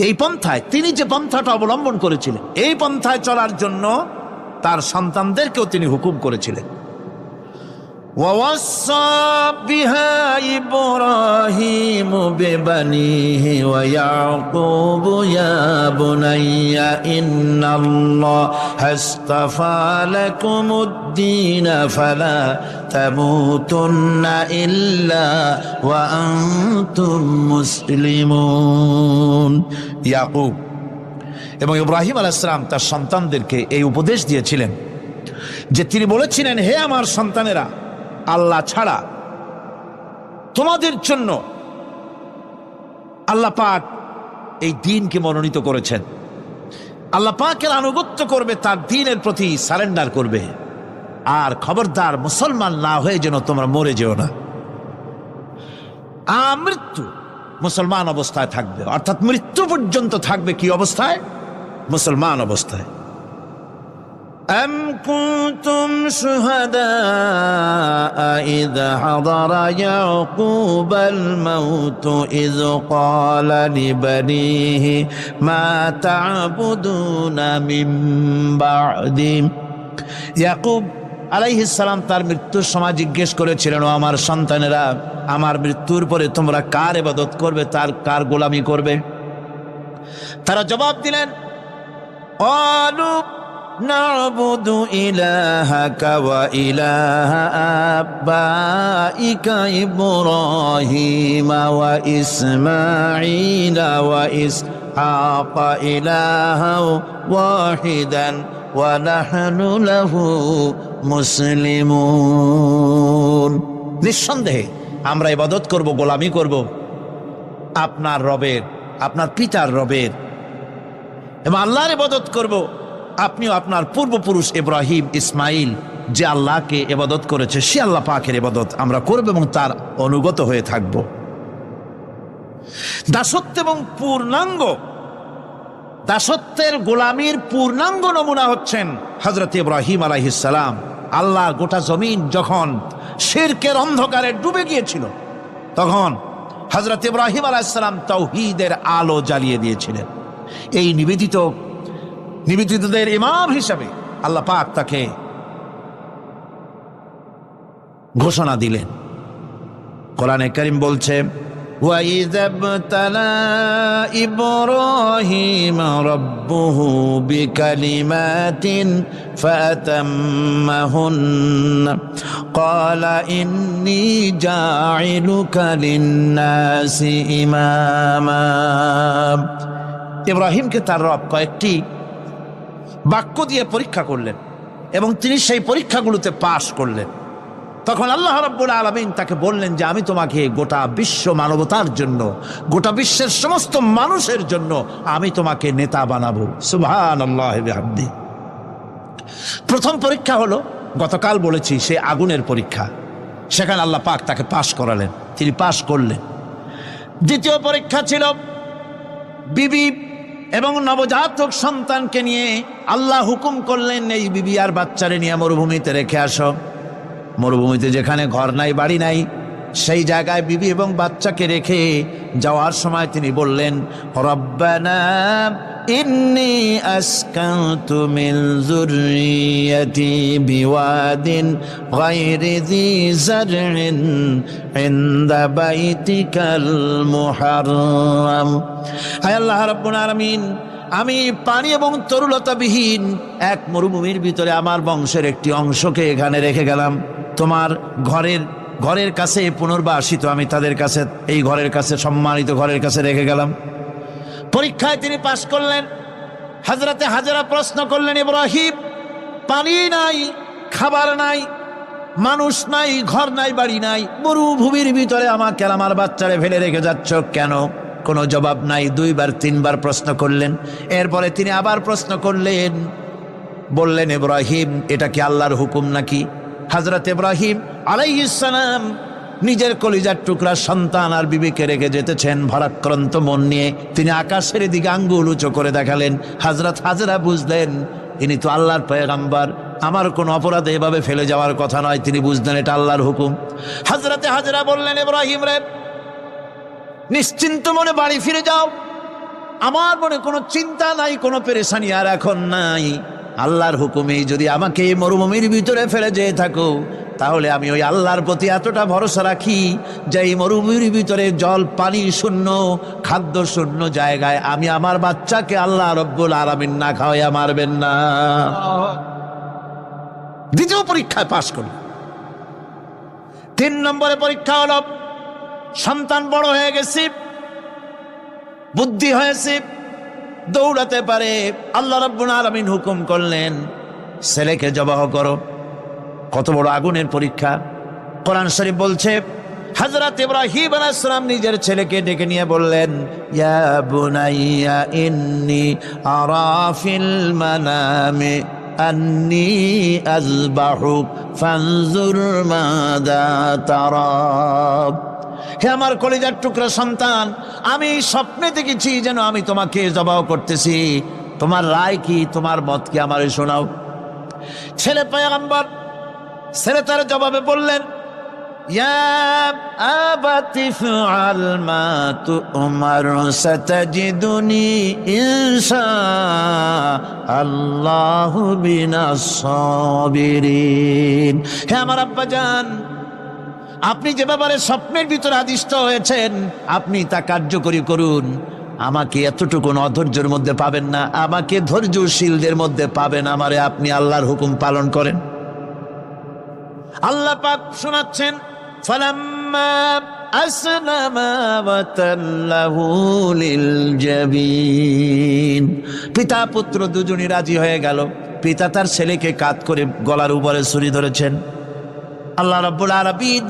এই পন্থায়, তিনি যে পন্থাটা অবলম্বন করেছিলেন, এই পন্থায় চলার জন্য তার সন্তানদেরকেও তিনি হুকুম করেছিলেন। ووصى بها إبراهيم ببنيه ويعقوب يا بني إن الله اصطفى لكم الدين فلا تموتن إلا وأنتم مسلمون। ইয়াকুব এবং ইব্রাহিম আলাইহিস সালাম তার সন্তানদেরকে এই উপদেশ দিয়েছিলেন যে তিনি বলেছিলেন, হে আমার সন্তানেরা, আল্লাহ ছাড়া তোমাদের জন্য আল্লাহ পাক এই দ্বীনকে মনোনীত করেছেন। আল্লাহ পাকের আনুগত্য করবে, তার দ্বীনের প্রতি সারেন্ডার করবে। আর খবরদার মুসলমান না হয়ে যেন তোমরা মরে যেও না। মৃত্যু মুসলমান অবস্থায় থাকবে, অর্থাৎ মৃত্যু পর্যন্ত থাকবে কি অবস্থায়? মুসলমান অবস্থায়। أم كنتم شهداء إذ حضر يعقوب الموت إذ قال لبنيه ما تعبدون من بعدي। ইয়াকুব আলাইহিস সালাম তার মৃত্যুর সময় জিজ্ঞেস করেছিলেন, ও আমার সন্তানেরা, আমার মৃত্যুর পরে তোমরা কার ইবাদত করবে, তার কার গোলামি করবে? তারা জবাব দিলেন, قالوا نعبد إلهك وإله آبائك إبراهيم وإسماعيل وإسحاق إلها واحدا ونحن له মুসলিমুন। নিঃসন্দেহে আমরা ইবাদত করব, গোলামি করব আপনার রবের, আপনার পিতার রবের, এবং আল্লাহর ইবাদত করব। আপনিও আপনার পূর্বপুরুষ ইব্রাহিম, ইসমাইল যে আল্লাহকে ইবাদত করেছে, সে আল্লাহ পাকের ইবাদত আমরা করব এবং তার অনুগত হয়ে থাকব। দাসত্ব এবং পূর্ণাঙ্গ, দাসত্বের গোলামির পূর্ণাঙ্গ নমুনা হচ্ছেন হযরত ইব্রাহিম আলাইহিস সালাম। আল্লাহ গোটা জমিন যখন শিরকের অন্ধকারে ডুবে গিয়েছিল, তখন হযরত ইব্রাহিম আলাইহিস সালাম তাওহীদের আলো জ্বালিয়ে দিয়েছিলেন। এই নিবেদিতদের ইমাম হিসাবে আল্লাহ পাক তাকে ঘোষণা দিলেন। কোরআনে কারীম বলছে, وَإِذَا ابْتَلَى إِبْرَاهِيمَ رَبُّهُ بِكَلِمَاتٍ فَأَتَمَّهُنَّ قَالَ إِنِّي جَاعِلُكَ لِلنَّاسِ إِمَامًا। ইব্রাহিমকে তার রব কয়েকটি বাক্য দিয়ে পরীক্ষা করলেন এবং তিনি সেই পরীক্ষাগুলোতে পাশ করলেন। তখন আল্লাহ রাব্বুল আলামিন তাকে বললেন যে আমি তোমাকে গোটা বিশ্ব মানবতার জন্য, গোটা বিশ্বের সমস্ত মানুষের জন্য আমি তোমাকে নেতা বানাবো। সুবহানাল্লাহি ওয়া বিহামদিহি। প্রথম পরীক্ষা হলো, গতকাল বলেছি, সে আগুনের পরীক্ষা। সেখানে আল্লাহ পাক তাকে পাশ করালেন, তিনি পাশ করলেন। দ্বিতীয় পরীক্ষা ছিল বিবি এবং নবজাতক সন্তানকে নিয়ে আল্লাহ হুকুম করলেন, এই বিবি আর বাচ্চারে নিয়ে মরুভূমিতে রেখে আসো। মরুভূমিতে যেখানে ঘর নাই, বাড়ি নাই, সেই জায়গায় বিবি এবং বাচ্চাকে রেখে যাওয়ার সময় তিনি বললেন, রব্বানা ইন্নী আসকানতু মিন যুররিয়াতি বিওয়াদিন গায়রি যী যারইন ইনদা বাইতিকাল মুহাররাম। হে আল্লাহ রাব্বুল আলামিন, আমি পানি এবং তরুলতাবিহীন এক মরুভূমির ভিতরে আমার বংশের একটি অংশকে এখানে রেখে গেলাম। তোমার ঘরের কাছে পুনর্বাসিত, আমি তাদের কাছে, এই ঘরের কাছে, সম্মানিত ঘরের কাছে রেখে গেলাম। পরীক্ষায় তিনি পাশ করলেন। হযরতে হাজেরা প্রশ্ন করলেন, ইব্রাহিম, পানি নাই, খাবার নাই, মানুষ নাই, ঘর নাই, বাড়ি নাই, মরুভূমির ভিতরে আমাকে আমার বাচ্চারে ফেলে রেখে যাচ্ছ কেন? কোনো জবাব নাই। দুইবার তিনবার প্রশ্ন করলেন। এরপরে তিনি আবার প্রশ্ন করলেন, বললেন, ইব্রাহিম, এটা কি আল্লাহর হুকুম নাকি? হযরত ইব্রাহিম আলাইহিস সালাম নিজের কলিজার টুকরা সন্তান আর বিবিকে রেখে যেতেছেন ভারাক্রান্ত মন নিয়ে। তিনি আকাশের দিকে আঙ্গুল উঁচু করে দেখালেন। হযরত হাজেরা বুঝলেন ইনি তো আল্লাহর পয়গম্বর, আমার কোন অপরাধে এভাবে ফেলে যাওয়ার কথা নয়। তিনি বুঝলেন এটা আল্লাহর হুকুম। হযরতে হাজরা বললেন, ইব্রাহিম রে, নিশ্চিন্ত মনে বাড়ি ফিরে যাও। আমার মনে কোনো চিন্তা নাই, কোনো পেরেশানি আর এখন নাই। আল্লাহর হুকুমে যদি আমাকে এই মরুভূমির ভিতরে ফেলে যেয়ে থাকো, তাহলে আমি ওই আল্লাহর প্রতি এতটা ভরসা রাখি যে এই মরুভূমির ভিতরে জল পানি শূন্য, খাদ্য শূন্য জায়গায় আমি আমার বাচ্চাকে আল্লাহ রব্বুল আলামিন না খাওয়াইয়া মারবেন না। দ্বিতীয় পরীক্ষায় পাশ করল। 3 নম্বরে পরীক্ষা হলো, সন্তান বড় হয়ে গেছে, বুদ্ধি হয়েছে, দৌড়াতে পারে। আল্লাহ রাব্বুল আলামিন হুকুম করলেন, ছেলেকে জবাহ করো। কত বড় আগুনের পরীক্ষা! কোরআন শরীফ বলছে, হযরত ইব্রাহিম আলাইহিস সালাম নিজের ছেলেকে ডেকে নিয়ে বললেন, ইয়া বুনাইয়া ইন্নী আরা ফিল মানামি আন্নী আযবাহুক ফানজুর মাযা তারা। হে আমার কলিজার টুকরা সন্তান, আমি স্বপ্নে দেখেছি যেন আমি তোমাকে জবাহ করতেছি। তোমার রায় কি, তোমার মত কি, আমারে শোনাও। ছেলে পয়গম্বর, ছেলে তার জবাবে বললেন, ইয়া আবাতি ফাআল মা তু'মার সাতাজিদুনি ইনশাআল্লাহু মিনাস সাবিরিন। হে আমার আব্বাজান, আপনি যে ব্যাপারে স্বপ্নের ভিতরে আদিষ্ট হয়েছেন, আপনি তা কার্যকরী করুন। আমাকে এতটুকু অধৈর্যের মধ্যে পাবেন না, আমাকে ধৈর্যশীলদের মধ্যে পাবেন। আমারে আপনি আল্লাহর হুকুম পালন করেন। আল্লাহ পাক শোনাচ্ছেন, ফালাম্মা আসলামা ওয়া তাল্লাহু লিল জাবিন। পিতা পুত্র দুজনই রাজি হয়ে গেল। পিতা তার ছেলেকে কাত করে গলার উপরে ছুরি ধরেছেন। আল্লাহ রাব্বুল আলামিন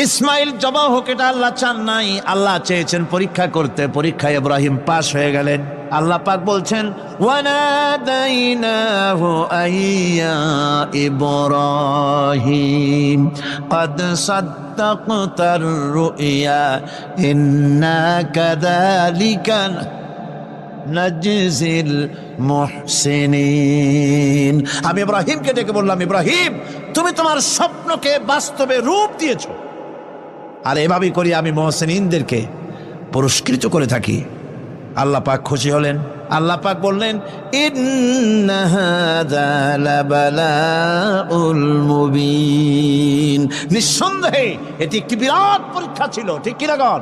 ইসমাইল জবাহ হোক, এটা আল্লাহ চান নাই, আল্লাহ চেয়েছেন পরীক্ষা করতে। পরীক্ষায় ইব্রাহিম পাশ হয়ে গেলেন। আল্লাহ পাক বলছেন, ওয়ানাদাইনাহু আইয়া ইব্রাহিম ক্বাদ সাদ্দাকতার রুইয়া ইন্না কাযালিকা নাজজিল মুহসিনিন। আমি ইব্রাহিমকে ডেকে বললাম, ইব্রাহিম, তুমি তোমার স্বপ্নকে বাস্তবে রূপ দিয়েছো, আর এভাবেই করি আমি মুহসিনিনদেরকে পুরস্কৃত করে থাকি। আল্লাহ পাক খুশি হলেন। আল্লাহ পাক বললেন, ইন্না হাযা লাবালাউল মুবিন। নিঃসন্দেহে এটি একটি বিরাট পরীক্ষা ছিল। ঠিক কি না গণ?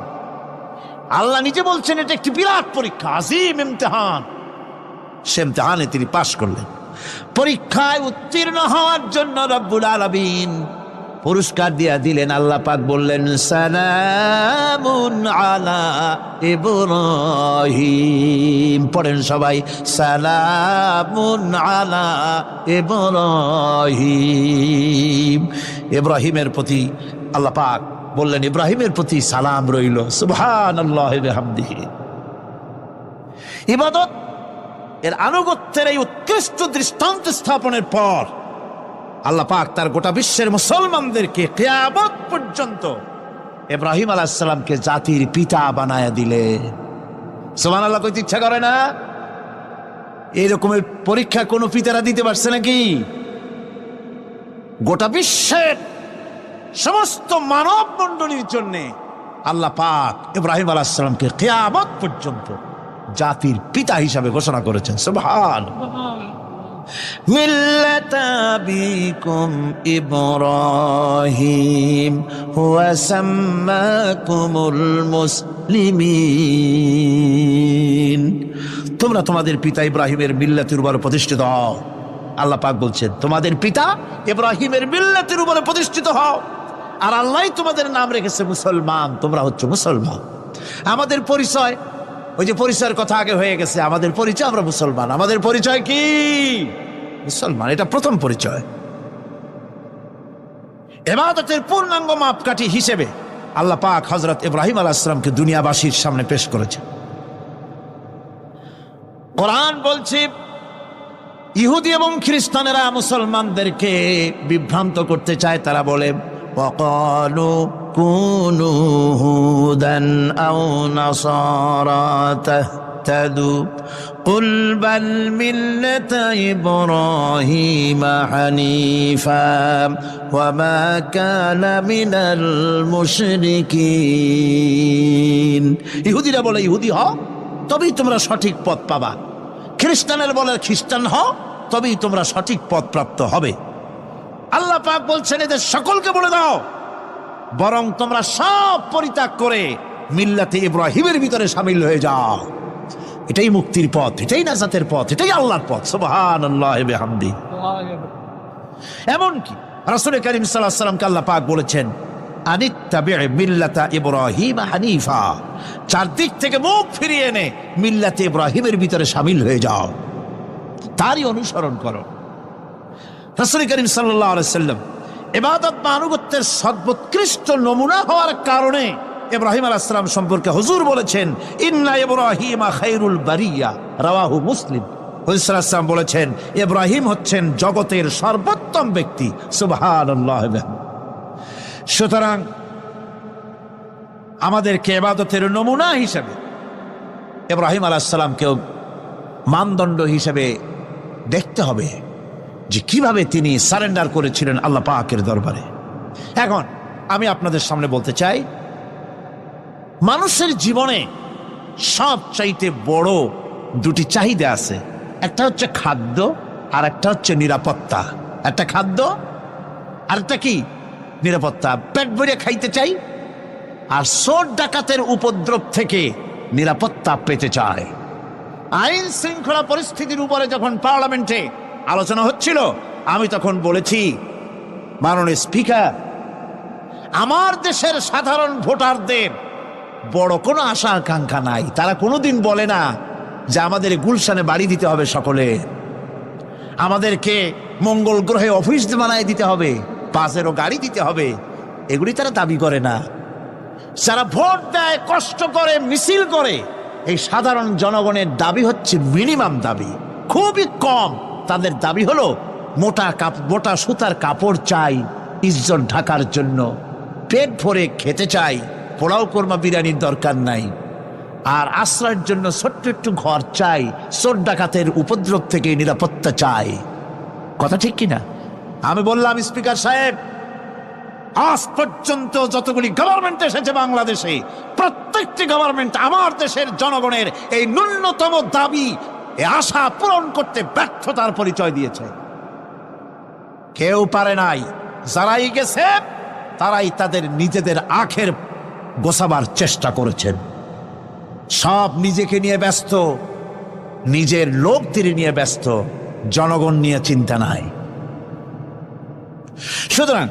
আল্লাহ নিজে বলছেন এটা একটি বিরাট পরীক্ষা, আজিম ইমতিহান। সে ইমতিহানে তিনি পাশ করলেন। পরীক্ষায় উত্তীর্ণ হওয়ার জন্য রব্বুল আলামিন পুরস্কার দিয়া দিলেন। আল্লাহ পাক বললেন, সালামুন আলা ইব্রাহিম। পড়েন সবাই, সালামুন আলা ইব্রাহিম। ইব্রাহিমের প্রতি আল্লাহ পাক বললেন, ইব্রাহিমের প্রতি সালাম রইল। সুবহানাল্লাহি ওয়া বিহামদিহি। ইবাদত এর আনুগত্যের এই উৎকৃষ্ট দৃষ্টান্ত স্থাপনের পর আল্লাহ পাক তার গোটা বিশ্বের মুসলমানদেরকে কিয়ামত পর্যন্ত ইব্রাহিম আলাইহিস সালামকে জাতির পিতা বানায়া দিলেন। সুবহানাল্লাহ। কইতে ইচ্ছা করে না? এরকমের পরীক্ষা কোন পিতারা দিতে পারছে নাকি? গোটা বিশ্বের সমস্ত মানব মণ্ডলীর জন্য আল্লাহ পাক ইব্রাহিম আলাইহিস সালামকে কিয়ামত পর্যন্ত জাতির পিতা হিসাবে ঘোষণা করেছেন। সুবহানাল্লাহ। মিল্লাতা আবিকুম ইব্রাহিম হুয়া সাম্মাকুমুল মুসলিমিন। তোমরা তোমাদের পিতা ইব্রাহিমের মিল্লাতের উপর প্রতিষ্ঠিত হও। আল্লাহ পাক বলছেন, তোমাদের পিতা ইব্রাহিমের মিল্লাতের উপরে প্রতিষ্ঠিত হও, আর আল্লাহ তোমাদের নাম রেখেছে মুসলমান। তোমরা হচ্ছে মুসলমান। আমাদের পরিচয়, ওই যে পরিচয়ের কথা আগে হয়ে গেছে, আমাদের পরিচয় আমরা মুসলমান। আমাদের পরিচয় কি? মুসলমান। এটা প্রথম পরিচয়। ইবাদতের পূর্ণাঙ্গ মাপকাঠি হিসেবে আল্লাহ পাক হযরত ইব্রাহিম আলাইহিস সালামকে দুনিয়াবাসীর সামনে পেশ করেছেন। কোরআন বলছে, ইহুদি এবং খ্রিস্টানেরা মুসলমানদেরকে বিভ্রান্ত করতে চায়। তারা বলে, ওয়াকালু কুনু হুদান আও নাসারা واهتدوا قل بل ملة إبراهيم حنيفا وما كان من المشركين ইহুদিরা বলে ইহুদি হও তবেই তোমরা সঠিক পথ পাবা, খ্রিস্টানের বলে খ্রিস্টান হও তবেই তোমরা সঠিক পথ প্রাপ্ত হবে। আল্লাহ পাক বলছেন এদের সকলকে বলে দাও বরং তোমরা সব পরিত্যাগ করে মিল্লাতে ইব্রাহিমের ভিতরে শামিল হয়ে যাও। এটাই মুক্তির পথ, এটাই নাজাতের পথ, এটাই আল্লাহর পথ। সুবহানাল্লাহি ওয়া বিহামদিহি। এমনকি রাসূল করিম সাল্লাল্লাহু আলাইহি ওয়াসাল্লামকে আল্লাহ পাক বলেছেন আনিত্তাবি মিল্লাতা ইব্রাহিম হানিফা, চারদিক থেকে মুখ ফিরিয়ে এনে মিল্লাতে ইব্রাহিমের ভিতরে শামিল হয়ে যাও, তারই অনুসরণ করো। রাসূল করিম সাল্লাল্লাহু আলাইহি ওয়াসাল্লাম ইবাদত বা আনুগত্যের সর্বোৎকৃষ্ট নমুনা হওয়ার কারণে ইব্রাহিম আলাইহিস সালাম সম্পর্কে হুজুর বলেছেন ইন্না ইব্রাহিমা খায়রুল বারিয়া, রাওয়াহু মুসলিম। হুজুর সাল্লাল্লাহু আলাইহি ওয়াসাল্লাম বলেছেন ইব্রাহিম হচ্ছেন জগতের সর্বোত্তম ব্যক্তি। সুবহানাল্লাহ। সুতরাং আমাদেরকে ইবাদতের নমুনা হিসেবে ইব্রাহিম আলাইহিস সালামকেও মানদণ্ড হিসেবে দেখতে হবে যে কিভাবে তিনি সারেন্ডার করেছিলেন আল্লাহ পাকের দরবারে। এখন আমি আপনাদের সামনে বলতে চাই, মানুষের জীবনে সবচাইতে বড় দুটি চাহিদা আছে, একটা হচ্ছে খাদ্য আর একটা হচ্ছে নিরাপত্তা। একটা খাদ্য আর একটা কি নিরাপত্তা। পেট ভরে খাইতে চাই আর চোর ডাকাতের উপদ্রব থেকে নিরাপত্তা পেতে চায়। আইন শৃঙ্খলা পরিস্থিতির উপরে যখন পার্লামেন্টে আলোচনা হচ্ছিল আমি তখন বলেছি মাননীয় স্পিকার, আমার দেশের সাধারণ ভোটারদের বড় কোনো আশা আকাঙ্ক্ষা নাই। তারা কোনোদিন বলে না যে আমাদের গুলশানে বাড়ি দিতে হবে, সকলে আমাদেরকে মঙ্গল গ্রহে অফিস বানায় দিতে হবে, বাসেরও গাড়ি দিতে হবে, এগুলি তারা দাবি করে না। যারা ভোট দেয়, কষ্ট করে, মিছিল করে, এই সাধারণ জনগণের দাবি হচ্ছে মিনিমাম দাবি, খুবই কম। তাদের দাবি হলো মোটা সুতার কাপড় চাই ইজ্জত ঢাকার জন্য, পেট ভরে খেতে চাই, পোলাও কোরমা বিরিয়ানির দরকার নাই, আর আশ্রয়ের জন্য ছোট্ট একটু ঘর চাই, চোর ডাকাতের উপদ্রব থেকে নিরাপত্তা চাই। কথা ঠিক কিনা? আমি বললাম স্পিকার সাহেব, আজ পর্যন্ত যতগুলি গভর্নমেন্ট এসেছে বাংলাদেশে, প্রত্যেকটি গভর্নমেন্ট আমার দেশের জনগণের এই ন্যূনতম দাবি, এই আশা পূরণ করতে ব্যর্থতার পরিচয় দিয়েছে। কেউ পারে নাই। যারাই গেছে তারাই তাদের নিজেদের আখের গোছাবার চেষ্টা করেছেন। সব নিজেকে নিয়ে ব্যস্ত, নিজের লোকদের নিয়ে ব্যস্ত, জনগণ নিয়ে চিন্তা নাই। সুতরাং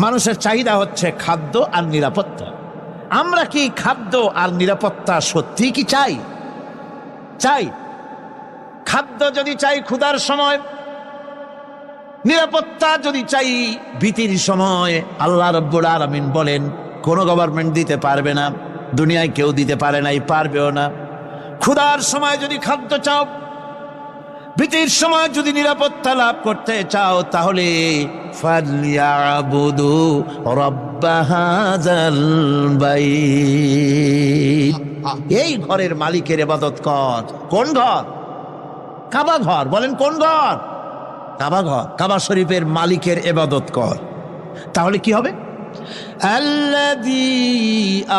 মানুষের চাহিদা হচ্ছে খাদ্য আর নিরাপত্তা। আমরা কি খাদ্য আর নিরাপত্তা সত্যি কি চাই? চাই। খাদ্য যদি চাই ক্ষুধার সময়, নিরাপত্তা যদি চাই ভীতির সময়, আল্লাহ রাব্বুল আলামিন বলেন কোন গভর্নমেন্ট দিতে পারবে না, দুনিয়ায় কেউ দিতে পারে নাই, পারবেও না। ক্ষুধার সময় যদি খাদ্য চাও, ভীতির সময় যদি নিরাপত্তা লাভ করতে চাও, তাহলে ফালইয়াবুদু রাব্ব হাযাল বাইত, এই ঘরের মালিকের ইবাদত কর। কোন ঘর? কাবা ঘর। বলেন কোন ঘর? কাবা ঘর। কাবা শরীফের মালিকের ইবাদত কর। তাহলে কি হবে? আল্লাযী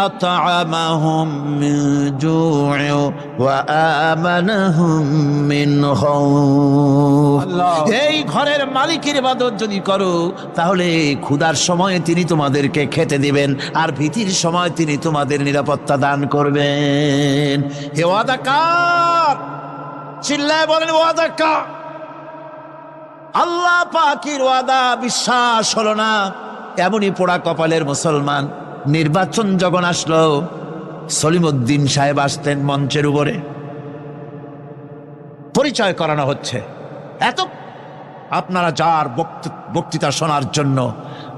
আত'আমাহুম মিন জু'ইন ওয়া আমানাহুম মিন খাউফ। এই ঘরের মালিকের ইবাদত যদি করো, তাহলে ক্ষুধার সময়ে তিনি তোমাদেরকে খেতে দিবেন, আর ভীতির সময় তিনি তোমাদের নিরাপত্তা দান করবেন। হে ওয়াদা কার? চিল্লায় বলেন ওয়াদা কার? আল্লাহ পাকের ওয়াদা বিশ্বাস হলো না, এমনই পোড়া কপালের মুসলমান। নির্বাচন যখন আসলো, সলিমউদ্দিন সাহেব আসতেন মঞ্চের উপরে, পরিচয় করানো হচ্ছে। এত আপনারা যার বক্তৃতা শোনার জন্য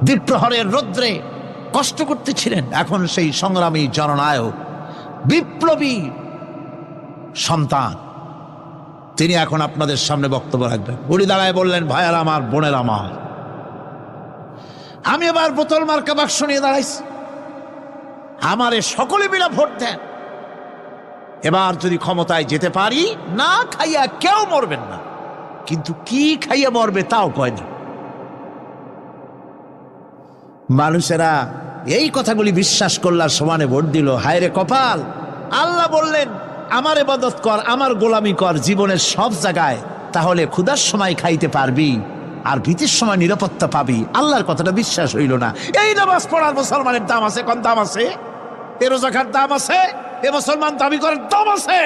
দ্বিপ্রহরের রৌদ্রে কষ্ট করতেছিলেন, এখন সেই সংগ্রামী জননায়ক, বিপ্লবী সন্তান, তিনি এখন আপনাদের সামনে বক্তব্য রাখবেন। উনি দাঁড়ায় বললেন, ভাইয়ার আমার, বোনের আমার, আমি এবার বোতল মার্কা বাক্স নিয়ে দাঁড়াইছি, আমারে সকলে মিলে ভোট দেন। এবার যদি ক্ষমতায় যেতে পারি, না খাইয়া কেউ মরবেন না, কিন্তু কি খাইয়া মরবে তাও কয় না। মানুষেরা এই কথাগুলি বিশ্বাস করলার সমানে ভোট দিল। হায় রে কপাল! আল্লাহ বললেন আমার ইবাদত কর, আমার গোলামি কর জীবনের সব জায়গায়, তাহলে ক্ষুধার সময় খাইতে পারবি আর ভীতির সময় নিরাপত্তা পাবি। আল্লাহর কথাটা বিশ্বাস হইল না। এই নামাজ পড়ার মুসলমানের দাম আছে, কোন দাম আছে? এ রোজা খাওয়ার দাম আছে, এ মুসলমান দাবি করার দাম আছে।